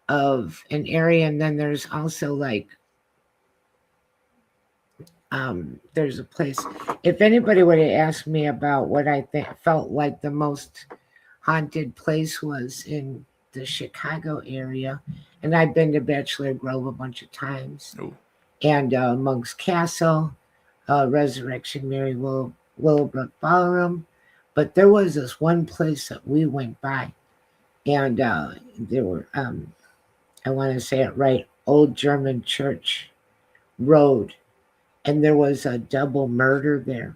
of an area. And then there's also like, there's a place, if anybody would have asked me about what I felt like the most haunted place was in the Chicago area, and I've been to Bachelor Grove a bunch of times. Ooh. And Monk's Castle, Resurrection Mary Willowbrook Ballroom. But there was this one place that we went by, and there were, I want to say it right, Old German Church Road, and there was a double murder there.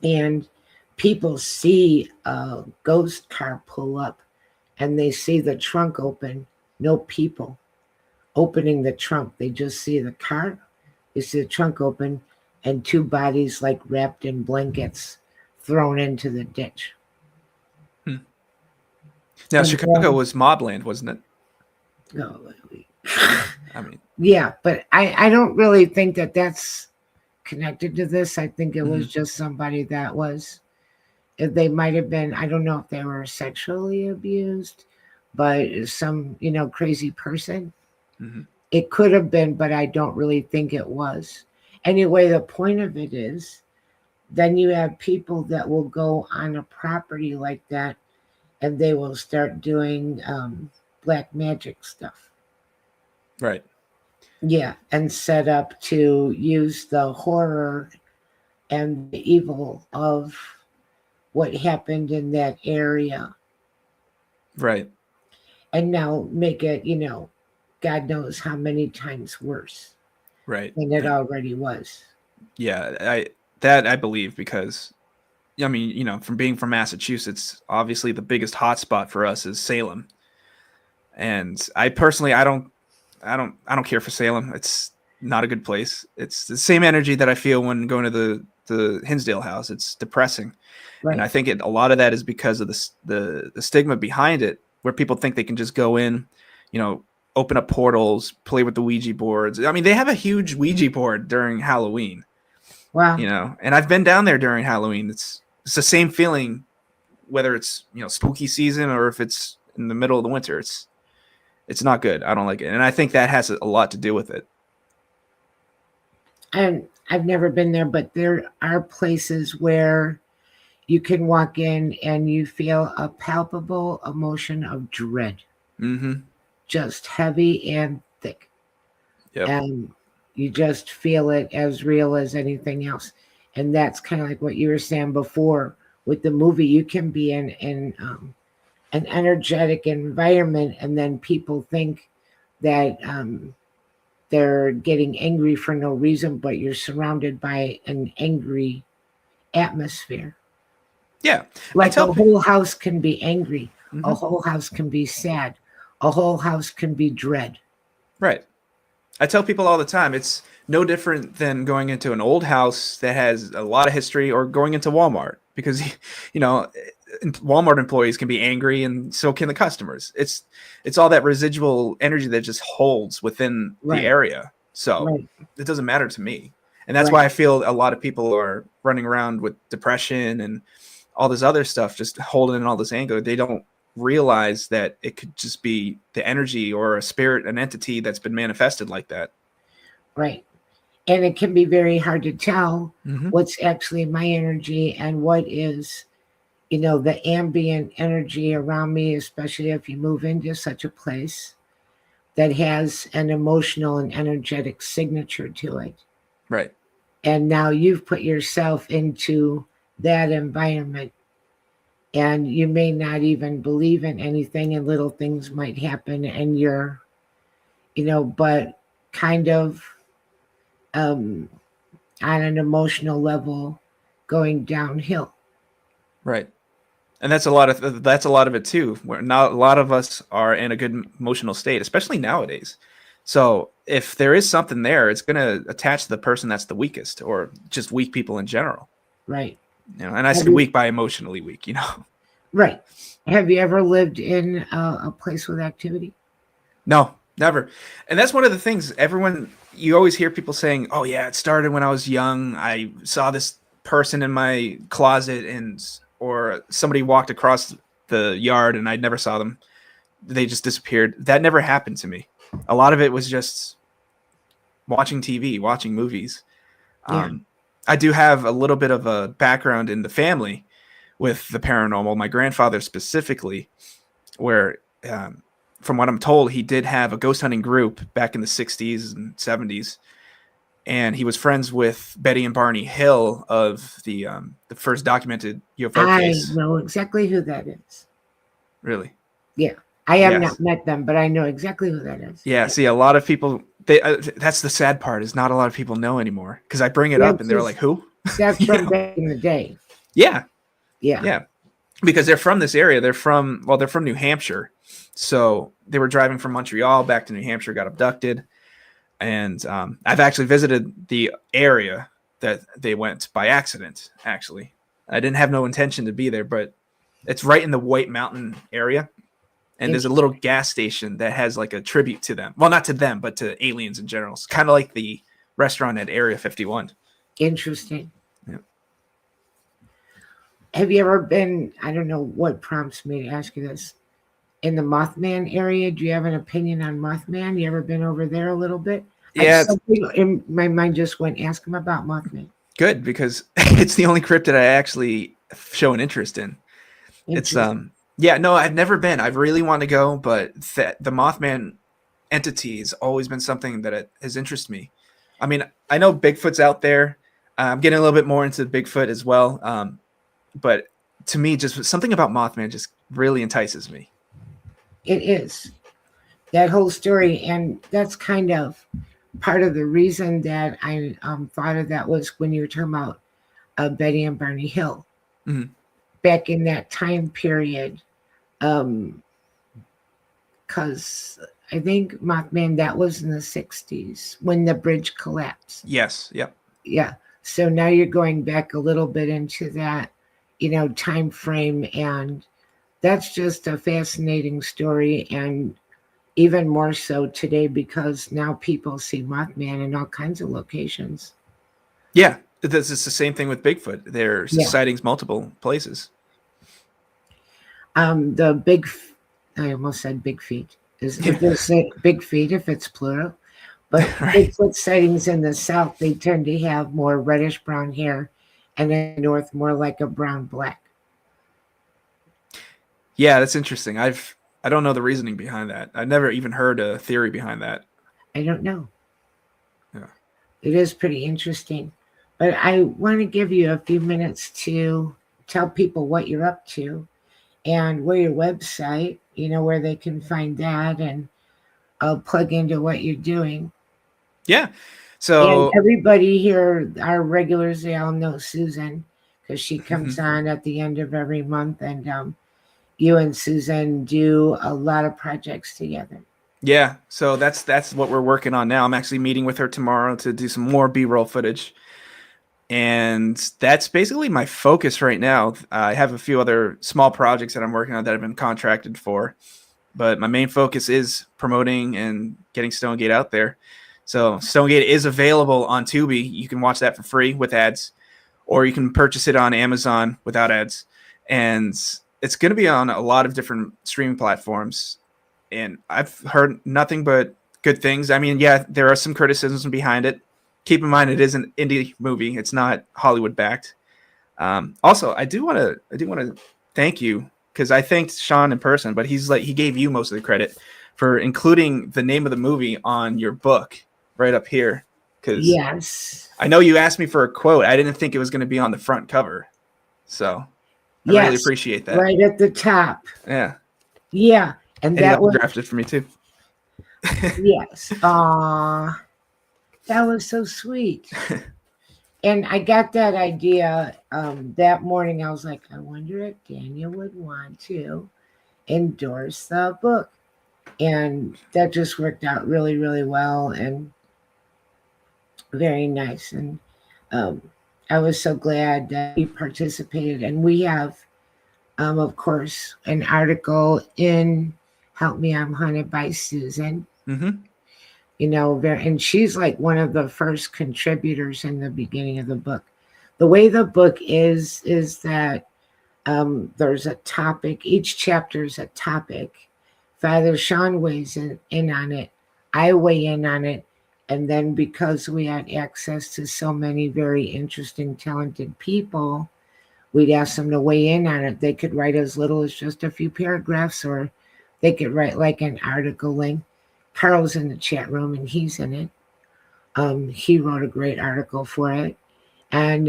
And people see a ghost car pull up and they see the trunk open, no people opening the trunk. They just see the car, they see the trunk open, and two bodies like wrapped in blankets thrown into the ditch. Hmm. Now, And Chicago was mobland, wasn't it? no, I mean, yeah, but I don't really think that that's connected to this. I think it was mhm, just somebody that was, they might have been, I don't know if they were sexually abused, but some, crazy person. mhm. It could have been, but I don't really think it was. Anyway, the point of it is, then you have people that will go on a property like that and they will start doing black magic stuff. Right. Yeah, and set up to use the horror and the evil of what happened in that area Right. and now make it, God knows how many times worse Right. than it And already was. yeah, I believe because I mean, from being from Massachusetts, obviously the biggest hotspot for us is Salem. And I personally I don't care for Salem. It's not a good place. It's the same energy that I feel when going to the Hinsdale house. It's depressing. And Right. I think a lot of that is because of the stigma behind it, where people think they can just go in, you know, open up portals, play with the Ouija boards. I mean, they have a huge Ouija board during Halloween, Well, and I've been down there during Halloween. It's the same feeling, whether it's spooky season or if it's in the middle of the winter. It's not good. I don't like it, and I think that has a lot to do with it. and I've never been there, but there are places where you can walk in and you feel a palpable emotion of dread, Mm-hmm. just heavy and thick. Yep. And you just feel it as real as anything else. And that's kind of like what you were saying before with the movie. You can be in an energetic environment, and then people think that they're getting angry for no reason, but you're surrounded by an angry atmosphere. Yeah. I Like tell a people. whole house can be angry, a Hmm. whole house can be sad, a whole house can be dread. Right. I tell people all the time, it's no different than going into an old house that has a lot of history or going into Walmart because, you know, Walmart employees can be angry and so can the customers. It's all that residual energy that just holds within the Right, area. So right, it doesn't matter to me. And that's right, why I feel a lot of people are running around with depression and all this other stuff, just holding in all this anger. They don't realize that it could just be the energy or a spirit, an entity that's been manifested like that. right. And it can be very hard to tell Mm-hmm. what's actually my energy and what is, the ambient energy around me, especially if you move into such a place that has an emotional and energetic signature to it. Right. And now you've put yourself into that environment, and you may not even believe in anything, and little things might happen, and you're, but kind of um, on an emotional level going downhill. Right. And that's a lot of it too. Where not a lot of us are in a good emotional state, especially nowadays. So if there is something there, it's going to attach to the person that's the weakest, or just weak people in general. Right. And I Have say you, weak by emotionally weak. right. Have you ever lived in a place with activity? No, never. And that's one of the things you always hear people saying, "Oh yeah, it started when I was young. I saw this person in my closet or somebody walked across the yard and I never saw them. They just disappeared." That never happened to me. A lot of it was just watching TV, watching movies. Yeah. Um, I do have a little bit of a background in the family with the paranormal. My grandfather specifically, where from what I'm told, he did have a ghost hunting group back in the 60s and 70s, and he was friends with Betty and Barney Hill of the first documented UFO I case. know exactly who that is. Really? Yeah. I have Yes. not met them, but I know exactly who that is. Yeah. Yeah. See, a lot of people. That's the sad part is not a lot of people know anymore because I bring it up and That's they're like, just "Who?" that's you from know? back in the day. Yeah. Yeah. Yeah. because they're from this area. They're from New Hampshire. So they were driving from Montreal back to New Hampshire, got abducted. And I've actually visited the area that they went by accident, actually. I didn't have no intention to be there, but it's right in the White Mountain area. And there's a little gas station that has like a tribute to them. Well, not to them, but to aliens in general. It's kind of like the restaurant at Area 51. Interesting. Yeah. Have you ever been, I don't know what prompts me to ask you this, in the Mothman area? Do you have an opinion on Mothman? You ever been over there a little bit? Yeah. Something in my mind just went, ask him about Mothman. Good, because it's the only cryptid I actually show an interest in. It's yeah, no, I've never been. I really want to go, but the Mothman entity has always been something that has interested me. I mean, I know Bigfoot's out there. I'm getting a little bit more into Bigfoot as well. But to me, just something about Mothman just really entices me. It is. That whole story, and that's kind of part of the reason that I thought of that was when you were talking about Betty and Barney Hill. Mm-hmm. Back in that time period, because I think Mothman, that was in the 60s when the bridge collapsed. Yes. Yep. Yeah. So now you're going back a little bit into that, time frame, and that's just a fascinating story, and even more so today because now people see Mothman in all kinds of locations. Yeah, it's the same thing with Bigfoot. There's sightings multiple places. I almost said big feet. If there's big feet, if it's plural, but right. Bigfoot sightings in the south, they tend to have more reddish brown hair, and in the north, more like a brown black. Yeah, that's interesting. I don't know the reasoning behind that. I've never even heard a theory behind that. I don't know. Yeah, it is pretty interesting, but I want to give you a few minutes to tell people what you're up to and where your website, where they can find that, and I'll plug into what you're doing. Yeah. So and everybody here, our regulars, they all know Susan because she comes on at the end of every month, and you and Susan do a lot of projects together. Yeah. So that's what we're working on now. I'm actually meeting with her tomorrow to do some more B-roll footage. And that's basically my focus right now. I have a few other small projects that I'm working on that I've been contracted for, but my main focus is promoting and getting StoneGate out there. So StoneGate is available on Tubi. You can watch that for free with ads, or you can purchase it on Amazon without ads. And it's going to be on a lot of different streaming platforms. And I've heard nothing but good things. I mean, yeah, there are some criticisms behind it. Keep in mind, it is an indie movie. It's not Hollywood backed. Also, I do want to thank you, because I thanked Shawn in person, but he gave you most of the credit for including the name of the movie on your book right up here. Because yes, I know you asked me for a quote. I didn't think it was going to be on the front cover, so I really appreciate that. Right at the top. Yeah, and that was drafted for me too. Yes. That was so sweet. And I got that idea that morning. I was like, I wonder if Daniel would want to endorse the book. And that just worked out really, really well and very nice. And I was so glad that he participated. And we have, of course, an article in Help Me, I'm Haunted by Susan. Mm-hmm. And she's like one of the first contributors in the beginning of the book. The way the book is that there's a topic. Each chapter is a topic. Father Shawn weighs in on it. I weigh in on it. And then because we had access to so many very interesting, talented people, we'd ask them to weigh in on it. They could write as little as just a few paragraphs, or they could write like an article link. Carl's in the chat room and he's in it. He wrote a great article for it. And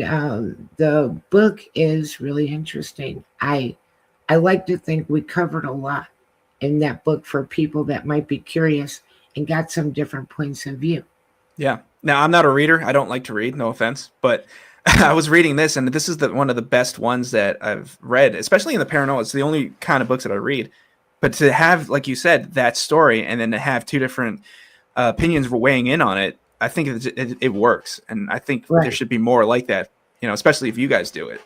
the book is really interesting. I like to think we covered a lot in that book for people that might be curious and got some different points of view. Yeah. Now, I'm not a reader. I don't like to read, no offense. But I was reading this, and this is one of the best ones that I've read, especially in the paranormal. It's the only kind of books that I read. But to have, like you said, that story, and then to have two different opinions weighing in on it, I think it works, and I think there Right. should be more like that. Especially if you guys do it.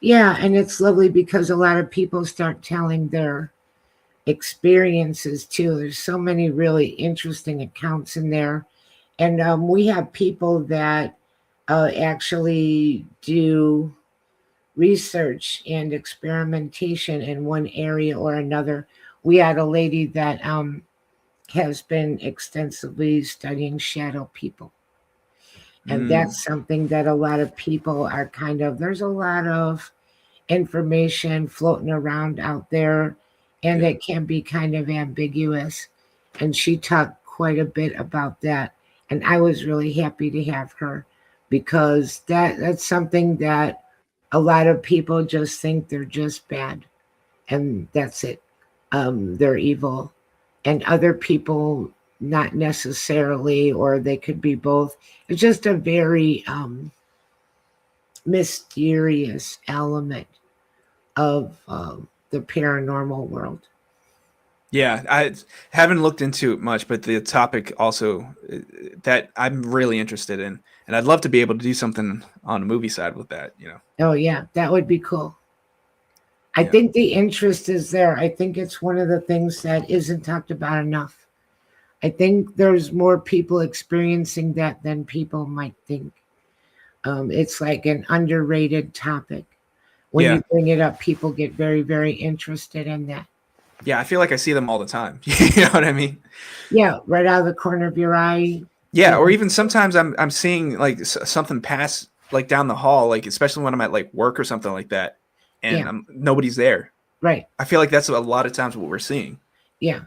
Yeah, and it's lovely because a lot of people start telling their experiences too. There's so many really interesting accounts in there. And we have people that actually do research and experimentation in one area or another. We had a lady that has been extensively studying shadow people. And Mm, that's something that a lot of people are there's a lot of information floating around out there, and yeah. it can be kind of ambiguous. And she talked quite a bit about that. And I was really happy to have her because that's something that a lot of people just think they're just bad and that's it. They're evil. And other people, not necessarily, or they could be both. It's just a very mysterious element of the paranormal world. Yeah, I haven't looked into it much, but the topic also that I'm really interested in, and I'd love to be able to do something on the movie side with that. Oh, yeah, that would be cool. I Yeah, think the interest is there. I think it's one of the things that isn't talked about enough. I think there's more people experiencing that than people might think. It's like an underrated topic. When yeah, you bring it up, people get very, very interested in that. yeah. I feel like I see them all the time. You know what I mean? Yeah, right out of the corner of your eye. Yeah, You or know, even sometimes I'm seeing like something pass like down the hall, like especially when I'm at like work or something like that, and yeah, nobody's there. right. I feel like that's a lot of times what we're seeing. Yeah.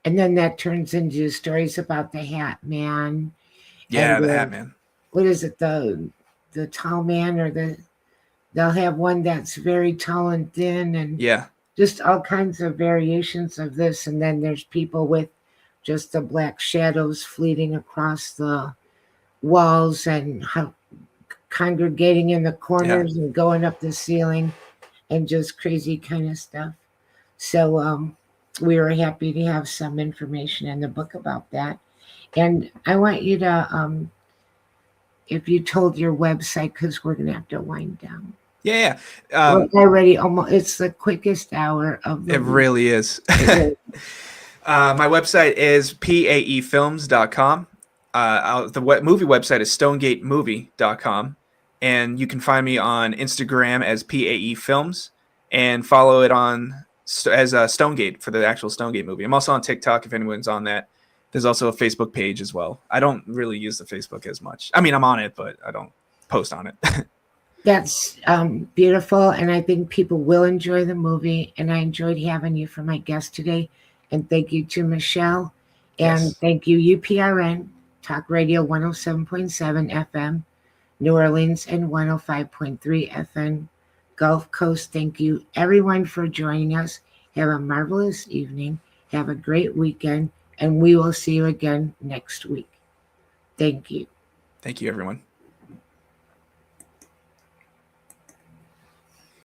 And then that turns into stories about the Hat Man and Yeah, the Hat Man. what is it, the tall man or they'll have one that's very tall and thin and Yeah, just all kinds of variations of this. And then there's people with just the black shadows fleeting across the walls and congregating in the yeah. corners and going up the ceiling and just crazy kind of stuff. So we were happy to have some information in the book about that. And I want you to, if you told your website, because we're going to have to wind down. Yeah, We're already almost, it's the quickest hour of the it week. really is. It really, My website is paefilms.com. Movie website is stonegatemovie.com. And you can find me on Instagram as paefilms and follow it on as Stonegate for the actual Stonegate movie. I'm also on TikTok if anyone's on that. There's also a Facebook page as well. I don't really use the Facebook as much. I mean, I'm on it, but I don't post on it. that's beautiful. And I think people will enjoy the movie. And I enjoyed having you for my guest today. And thank you to Michelle. And Yes. thank you, UPRN, Talk Radio 107.7 FM, New Orleans, and 105.3 FM, Gulf Coast. Thank you, everyone, for joining us. Have a marvelous evening. Have a great weekend. And we will see you again next week. Thank you. Thank you, everyone.